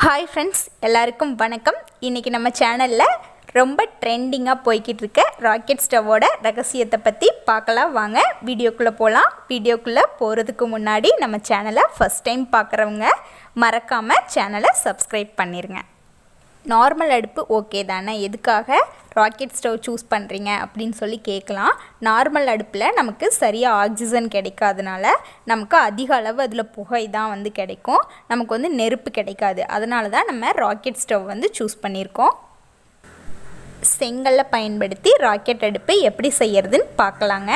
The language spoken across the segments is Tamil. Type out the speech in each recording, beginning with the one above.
ஹாய் ஃப்ரெண்ட்ஸ், எல்லாருக்கும் வணக்கம். இன்றைக்கி நம்ம சேனலில் ரொம்ப ட்ரெண்டிங்காக போய்கிட்டு இருக்க ராக்கெட் ஸ்டவ்வோட ரகசியத்தை பற்றி பார்க்கலாம். வாங்க வீடியோக்குள்ளே போகலாம். வீடியோக்குள்ளே போகிறதுக்கு முன்னாடி நம்ம சேனலை ஃபஸ்ட் டைம் பார்க்குறவங்க மறக்காமல் சேனலை சப்ஸ்கிரைப் பண்ணிடுங்க. நார்மல் அடுப்பு ஓகே தானே, எதுக்காக ராக்கெட் ஸ்டவ் சூஸ் பண்ணுறீங்க அப்படின்னு சொல்லி கேட்கலாம். நார்மல் அடுப்பில் நமக்கு சரியாக ஆக்சிஜன் கிடைக்காதனால நமக்கு அதிக அளவு அதில் புகை தான் கிடைக்கும், நமக்கு நெருப்பு கிடைக்காது. அதனால தான் நம்ம ராக்கெட் ஸ்டவ் சூஸ் பண்ணியிருக்கோம். செங்கல்லை பயன்படுத்தி ராக்கெட் அடுப்பு எப்படி செய்யறதுன்னு பார்க்கலாங்க.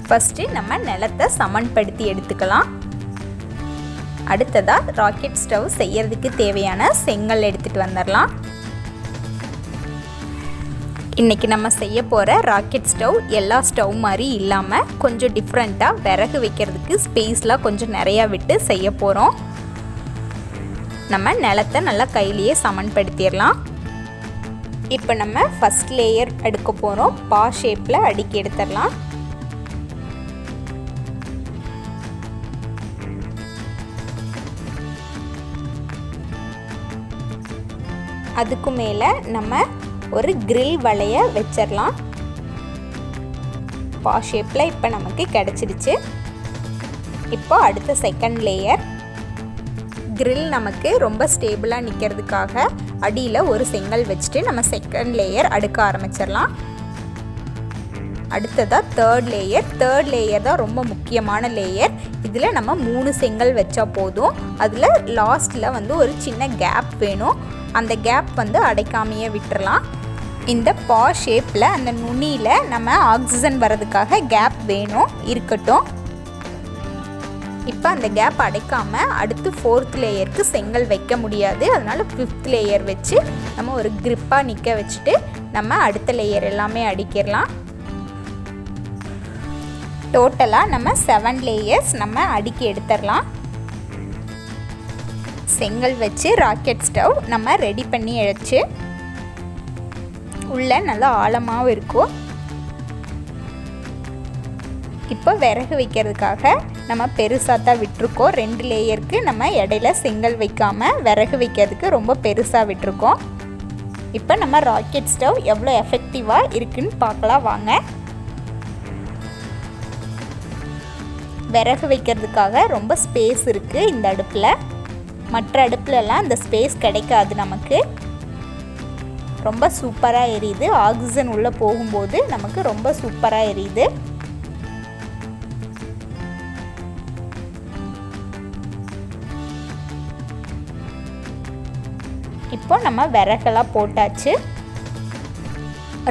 ஃபஸ்ட்டு நம்ம நிலத்தை சமன்படுத்தி எடுத்துக்கலாம். அடுத்ததாக ராக்கெட் ஸ்டவ் செய்யறதுக்கு தேவையான செங்கல் எடுத்துகிட்டு வந்துடலாம். இன்றைக்கி நம்ம செய்ய போகிற ராக்கெட் ஸ்டவ் எல்லா ஸ்டவ் மாதிரி இல்லாமல் கொஞ்சம் டிஃப்ரெண்ட்டாக விறகு வைக்கிறதுக்கு ஸ்பேஸ்லாம் கொஞ்சம் நிறையா விட்டு செய்ய போகிறோம். நம்ம நிலத்தை நல்லா கையிலேயே சமன்படுத்திடலாம். இப்போ நம்ம ஃபஸ்ட் லேயர் அடுக்க போகிறோம். பா ஷேப்பில் அடுக்கி எடுத்துடலாம். அதுக்கு மேலே நம்ம ஒரு கிரில் வலைய வச்சிடலாம். பா ஷேப்பில் இப்போ நமக்கு கிடச்சிடுச்சு. இப்போ அடுத்த செகண்ட் லேயர் கிரில் நமக்கு ரொம்ப ஸ்டேபிளாக நிற்கிறதுக்காக அடியில் ஒரு செங்கல் வச்சுட்டு நம்ம செகண்ட் லேயர் அடுக்க ஆரம்பிச்சிடலாம். அடுத்ததாக தேர்ட் லேயர் தான் ரொம்ப முக்கியமான லேயர். இதில் நம்ம 3 செங்கல் வச்சா போதும். அதில் லாஸ்ட்டில் ஒரு சின்ன கேப் வேணும். அந்த கேப் அடைக்காமையே விட்டுறலாம். இந்த பா ஷேப்பில் அந்த நுனியில் நம்ம ஆக்சிஜன் வர்றதுக்காக கேப் வேணும், இருக்கட்டும். இப்போ அந்த கேப் அடைக்காமல் அடுத்து 4th லேயருக்கு செங்கல் வைக்க முடியாது. அதனால் 5th லேயர் வச்சு நம்ம ஒரு கிரிப்பாக நிற்க வச்சுட்டு நம்ம அடுத்த லேயர் எல்லாமே அடிக்கிடலாம். டோட்டலாக நம்ம 7 லேயர்ஸ் நம்ம அடுக்கி எடுத்துடலாம். செங்கல் வச்சு ராக்கெட் ஸ்டவ் நம்ம ரெடி பண்ணி எடுத்து உள்ள நல்லா ஆழமாகவும் இருக்கும். இப்போ விறகு வைக்கிறதுக்காக நம்ம பெருசாக தான் விட்டுருக்கோம். 2 லேயருக்கு நம்ம இடையில செங்கல் வைக்காமல் விறகு வைக்கிறதுக்கு ரொம்ப பெருசாக விட்டுருக்கோம். இப்போ நம்ம ராக்கெட் ஸ்டவ் எவ்வளோ எஃபெக்டிவாக இருக்குன்னு பார்க்கலாம் வாங்க. விறகு வைக்கிறதுக்காக ரொம்ப ஸ்பேஸ் இருக்குது இந்த அடுப்பில். மற்ற அடுப்புலலாம் இந்த ஸ்பேஸ் கிடைக்காது நமக்கு. ரொம்ப சூப்பராக எரியுது. ஆக்சிஜன் உள்ளே போகும்போது நமக்கு ரொம்ப சூப்பராக எரியுது. இப்போ நம்ம விறகெல்லாம் போட்டாச்சு.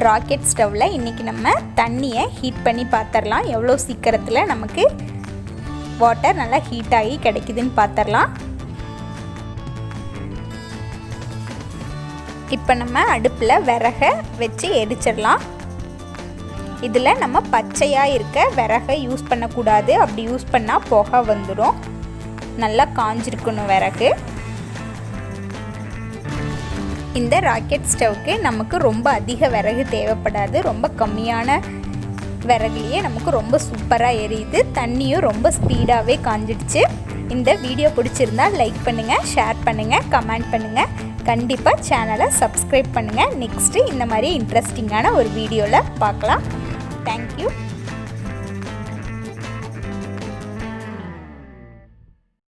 ராக்கெட் ஸ்டவ்வில் இன்றைக்கி நம்ம தண்ணியை ஹீட் பண்ணி பார்த்துடலாம். எவ்வளோ சீக்கிரத்தில் நமக்கு வாட்டர் நல்லா ஹீட் ஆகி கிடைக்குதுன்னு பார்த்துடலாம். இப்போ நம்ம அடுப்பில் விறகை வச்சு எரிச்சிடலாம். இதில் நம்ம பச்சையாக இருக்க விறகை யூஸ் பண்ணக்கூடாது. அப்படி யூஸ் பண்ணால் புகை வந்துடும். நல்லா காஞ்சிருக்கணும் விறகு. இந்த ராக்கெட் ஸ்டவ்க்கு நமக்கு ரொம்ப அதிக விறகு தேவைப்படாது. ரொம்ப கம்மியான விறகுலேயே நமக்கு ரொம்ப சூப்பராக எரியுது. தண்ணியும் ரொம்ப ஸ்பீடாகவே காஞ்சிடுச்சு. இந்த வீடியோ பிடிச்சிருந்தா லைக் பண்ணுங்கள், ஷேர் பண்ணுங்கள், கமெண்ட் பண்ணுங்கள். கண்டிப்பாக சேனலை சப்ஸ்கிரைப் பண்ணுங்கள். நெக்ஸ்ட்டு இந்த மாதிரி இன்ட்ரெஸ்டிங்கான ஒரு வீடியோவில் பார்க்கலாம். தேங்க்யூ.